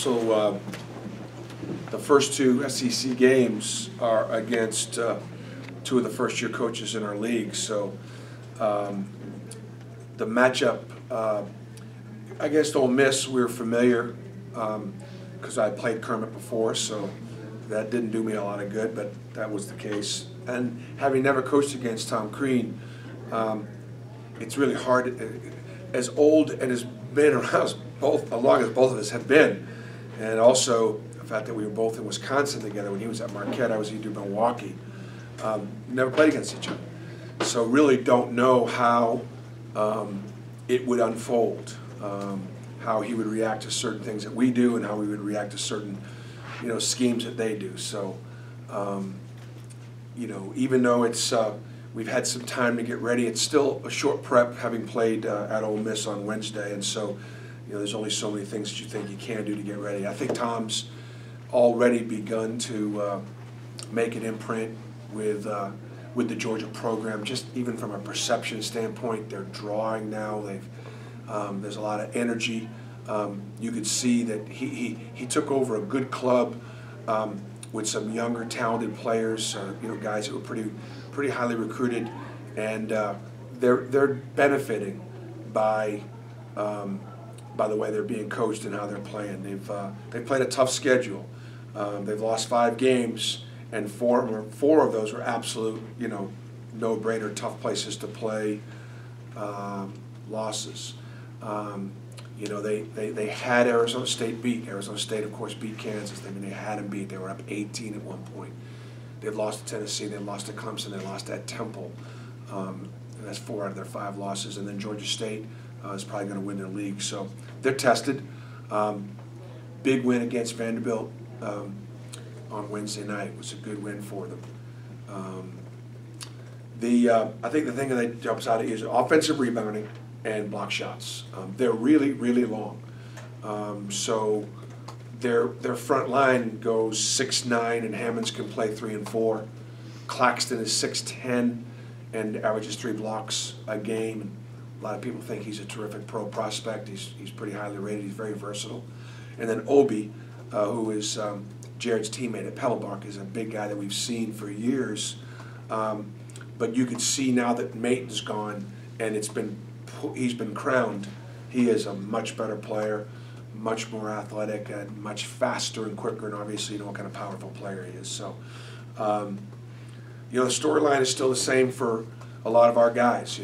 also the first two SEC games are against two of the first-year coaches in our league. So the matchup against Ole Miss, we were familiar because I played Kermit before, so that didn't do me a lot of good, but that was the case. And having never coached against Tom Crean, it's really hard. As old and has been around both, as long as both of us have been, and also the fact that we were both in Wisconsin together. When he was at Marquette, I was either in Milwaukee. Never played against each other, so really don't know how it would unfold, how he would react to certain things that we do, and how we would react to certain, schemes that they do. So, even though it's we've had some time to get ready, it's still a short prep, having played at Ole Miss on Wednesday, and so there's only so many things that you think you can do to get ready. I think Tom's already begun to make an imprint with the Georgia program, just even from a perception standpoint. They're drawing now. There's a lot of energy. You could see that he took over a good club with some younger, talented players, guys that were pretty highly recruited, and they're benefiting by the way they're being coached and how they're playing. They've played a tough schedule. They've lost 5 games, and four of those were absolute, no-brainer, tough places to play losses. They had Arizona State beat. Arizona State, of course, beat Kansas. They had them beat. They were up 18 at one point. They lost to Tennessee. They lost to Clemson. They lost at Temple. That's 4 out of their 5 losses. And then Georgia State is probably going to win their league. So they're tested. Big win against Vanderbilt on Wednesday night was a good win for them. I think the thing that jumps out at you is offensive rebounding and block shots. They're really, really long. So their front line goes 6'9", and Hammonds can play 3 and 4. Claxton is 6'10", and averages 3 blocks a game. A lot of people think he's a terrific pro prospect. He's pretty highly rated. He's very versatile. And then Obi, who is Jared's teammate at Pebble, is a big guy that we've seen for years. But you can see now that Mayton's gone, and he's been crowned. He is a much better player, much more athletic, and much faster and quicker, and obviously what kind of powerful player he is. So, the storyline is still the same for a lot of our guys.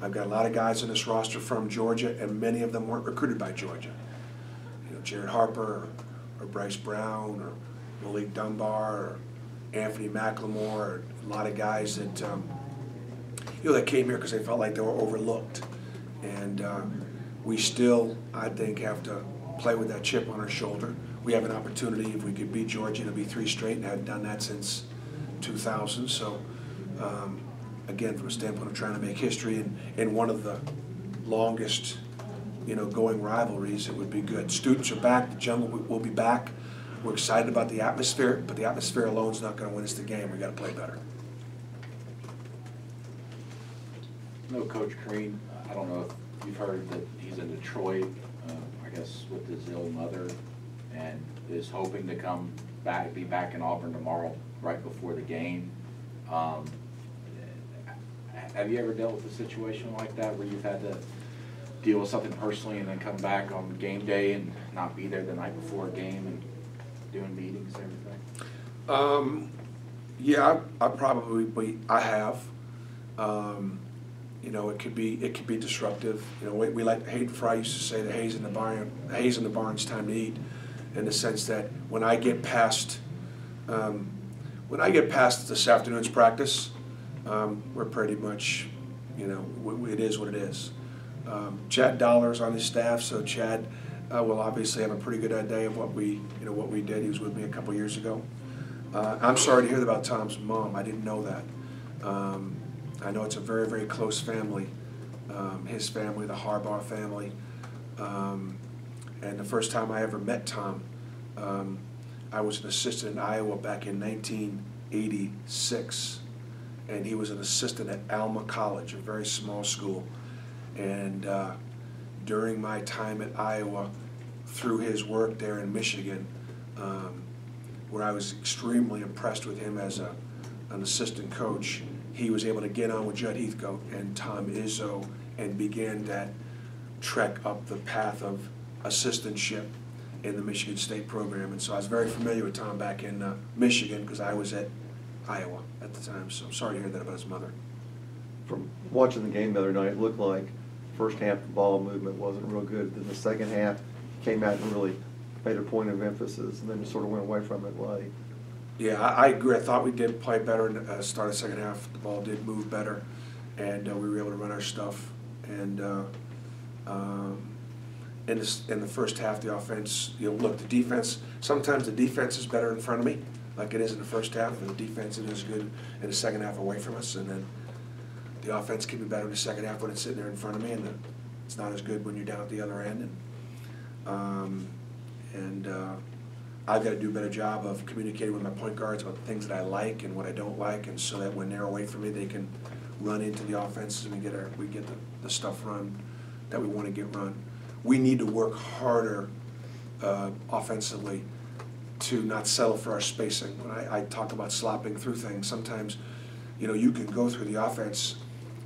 I've got a lot of guys in this roster from Georgia, and many of them weren't recruited by Georgia. Jared Harper, or Bryce Brown, or Malik Dunbar, or Anthony McLemore, or a lot of guys that that came here because they felt like they were overlooked. And we still, I think, have to play with that chip on our shoulder. We have an opportunity, if we could beat Georgia, to be 3 straight, and haven't done that since 2000. So, again, from a standpoint of trying to make history in one of the longest, going rivalries, it would be good. Students are back. The Jungle will be back. We're excited about the atmosphere, but the atmosphere alone is not going to win us the game. We've got to play better. Coach Crean, I don't know if you've heard that he's in Detroit, I guess with his ill mother, and is hoping to be back in Auburn tomorrow, right before the game. Have you ever dealt with a situation like that where you've had to deal with something personally and then come back on game day and not be there the night before a game and doing meetings and everything? Yeah, I have. It could be disruptive. We like Hayden Fry used to say that hay's in the barn's time to eat, in the sense that when I get past this afternoon's practice, we're pretty much, it is what it is. Chad Dollar's on his staff, so Chad will obviously have a pretty good idea of what we did. He was with me a couple years ago. I'm sorry to hear about Tom's mom. I didn't know that. I know it's a very, very close family, his family, the Harbaugh family. And the first time I ever met Tom, I was an assistant in Iowa back in 1986. And he was an assistant at Alma College, a very small school. And during my time at Iowa, through his work there in Michigan, where I was extremely impressed with him as an assistant coach. He was able to get on with Judd Heathcote and Tom Izzo and began that trek up the path of assistantship in the Michigan State program. And so I was very familiar with Tom back in Michigan because I was at Iowa at the time. So I'm sorry to hear that about his mother. From watching the game the other night, it looked like first half the ball movement wasn't real good. Then the second half came out and really made a point of emphasis, and then just sort of went away from it late. Yeah, I agree. I thought we did play better in the start of the second half. The ball did move better, and we were able to run our stuff. And in the first half, the offense, look, the defense, sometimes the defense is better in front of me, like it is in the first half, and the defense is good in the second half away from us. And then the offense can be better in the second half when it's sitting there in front of me, and it's not as good when you're down at the other end. I've got to do a better job of communicating with my point guards about the things that I like and what I don't like, and so that when they're away from me, they can run into the offenses and we get the stuff run that we want to get run. We need to work harder offensively to not settle for our spacing. When I talk about slopping through things, sometimes you can go through the offense,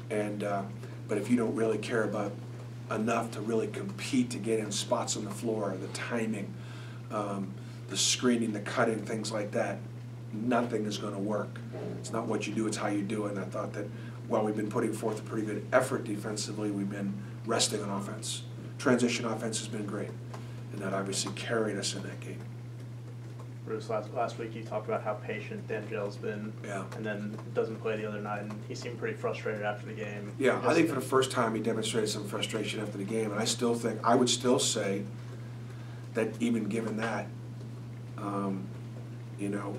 but if you don't really care about enough to really compete to get in spots on the floor, the timing, the screening, the cutting, things like that, nothing is going to work. It's not what you do, it's how you do it. And I thought that while we've been putting forth a pretty good effort defensively, we've been resting on offense. Transition offense has been great, and that obviously carried us in that game. Bruce, last week you talked about how patient Dangel's been, Yeah. and then doesn't play the other night, and he seemed pretty frustrated after the game. Yeah, I think for the first time he demonstrated some frustration after the game, and I would still say that even given that,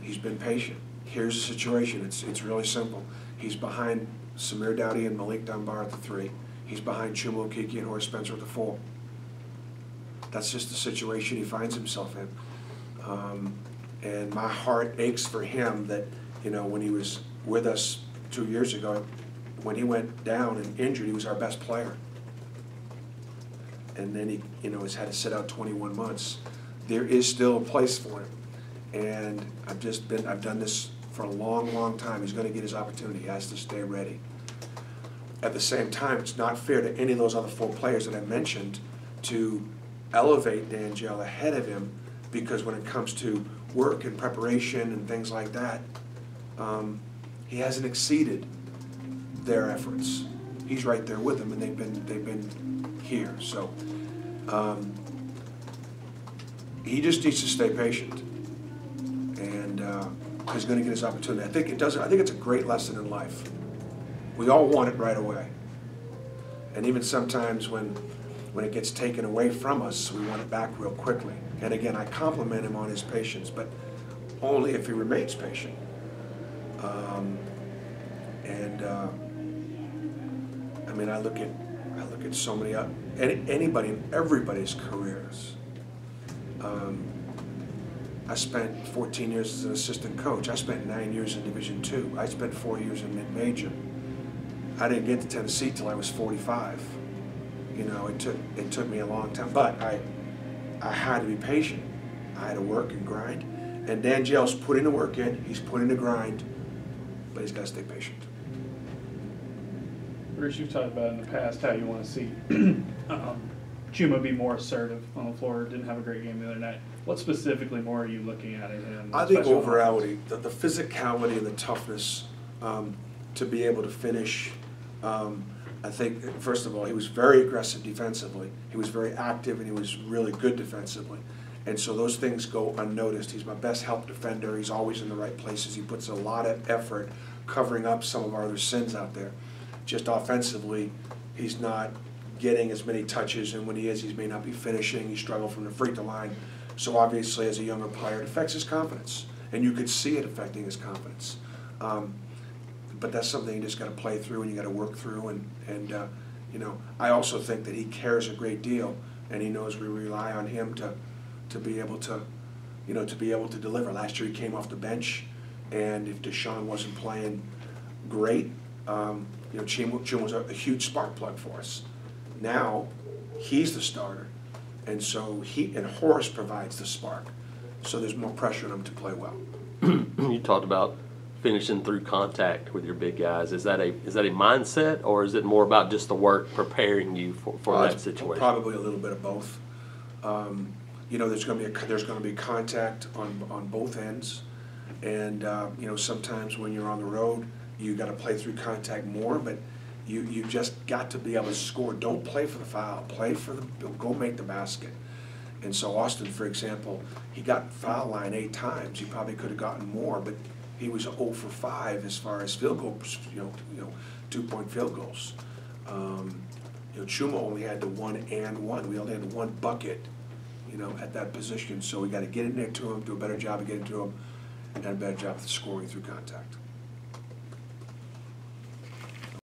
he's been patient. Here's the situation. It's really simple. He's behind Samir Dowdy and Malik Dunbar at the 3. He's behind Chuma Okeke and Horace Spencer at the 4. That's just the situation he finds himself in. And my heart aches for him that, when he was with us 2 years ago, when he went down and injured, he was our best player. And then he, has had to sit out 21 months. There is still a place for him. And I've done this for a long, long time. He's going to get his opportunity. He has to stay ready. At the same time, it's not fair to any of those other 4 players that I mentioned to elevate Dangel ahead of him, because when it comes to work and preparation and things like that, he hasn't exceeded their efforts. He's right there with them, and they've been here. So he just needs to stay patient, and he's going to get his opportunity. I think it's a great lesson in life. We all want it right away, and even sometimes when it gets taken away from us, we want it back real quickly. And again, I compliment him on his patience, but only if he remains patient. I look at so many anybody in everybody's careers. I spent 14 years as an assistant coach. I spent 9 years in Division II. I spent 4 years in mid-major. I didn't get to Tennessee till I was 45. It took me a long time, but I had to be patient. I had to work and grind. And Dangel's putting the work in, he's putting the grind, but he's got to stay patient. Bruce, you've talked about in the past how you want to see Chuma be more assertive on the floor. Didn't have a great game the other night. What specifically more are you looking at in him? I think overallity, the physicality and the toughness to be able to finish. I think, first of all, he was very aggressive defensively. He was very active, and he was really good defensively. And so those things go unnoticed. He's my best help defender. He's always in the right places. He puts a lot of effort covering up some of our other sins out there. Just offensively, he's not getting as many touches, and when he is, he may not be finishing. He struggled from the free throw line. So obviously, as a younger player, it affects his confidence, and you could see it affecting his confidence. But that's something you just got to play through, and you got to work through. And I also think that he cares a great deal, and he knows we rely on him to be able to, to be able to deliver. Last year he came off the bench, and if Deshaun wasn't playing great, Chuma was a huge spark plug for us. Now he's the starter, And so Horace provides the spark. So there's more pressure on him to play well. You talked about finishing through contact with your big guys. Is that a mindset, or is it more about just the work preparing you for that It's situation? Probably a little bit of both. You know, there's going to be contact on both ends, and you know, sometimes when you're on the road, you got to play through contact more, but you just got to be able to score. Don't play for the foul. Play for go make the basket. And so Austin, for example, he got foul line 8 times. He probably could have gotten more, but he was 0 for 5 as far as field goals, you know, 2-point field goals. You know, Chuma only had the 1 and 1. We only had 1 bucket, you know, at that position. So we got to get in there to him, do a better job of getting to him, and a better job of scoring through contact.